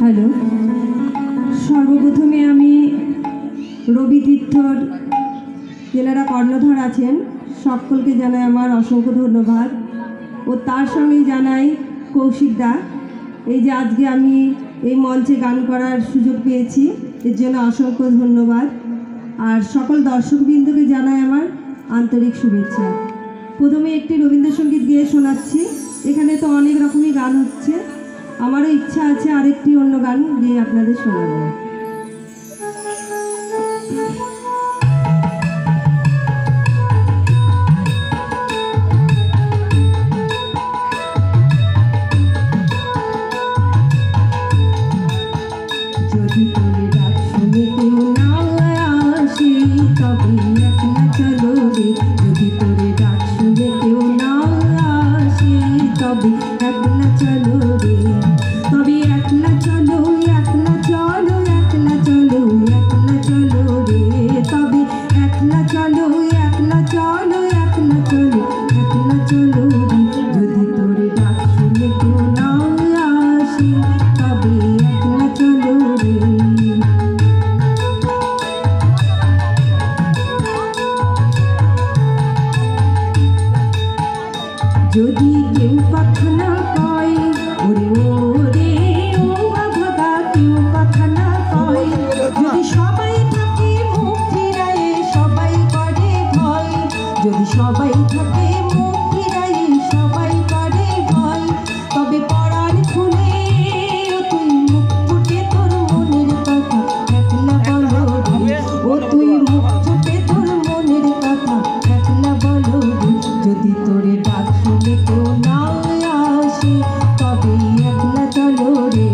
Hello, সর্বপ্রথমে আমি রবি তীর্থর যেনারা কর্ণধার আছেন সকলকে জানাই আমার অসংখ্য ধন্যবাদ ও তার সঙ্গে জানাই কৌশিক দা, এই যে আজকে আমি এই মঞ্চে গান করার সুযোগ পেয়েছি এর জন্য অসংখ্য ধন্যবাদ। আর সকল দর্শকবৃন্দকে জানাই আমার আন্তরিক শুভেচ্ছা। প্রথমে একটি রবীন্দ্রসঙ্গীত গেয়ে শোনাচ্ছি। এখানে তো অনেক রকমই গান হচ্ছে, আমারও ইচ্ছা আছে আরেকটি অন্য গান গিয়ে আপনাদের শোনাবো। যদি তোরে ডাক শুনে কেউ না আসে তবে একলা চলো রে, যদি তোরে ডাক শুনে কেউ না আসে তবে একলা চলো রে, তবে একলা চলো, একলা চলো, একলা চলো, একলা চলো রে, তবে একলা চলো, একলা চলো, একলা চলো, একলা চলো রে, যদি তোরে ডাক শুনে কেউ না আসে তবে একলা চলো রে। যদি কেউ কথা না কয় ওরে ওরে ও বাঘা, কেউ কথা না কয়, যদি সবাই থাকে মুখ ফিরায়ে সবাই করে ভয়, যদি সবাই থাকে মুখ ফিরায়ে সবাই করে ভয়, তবে পরাণ খুলে তুই মুখ ফুটে তোর মনের কথা একলা বলো রে, ও তুই মুখ ফুটে তোর মনের কথা একলা বলো রে, যদি তোরে ডাক শুনে কেউ না আসে তবে একলা চলো রে।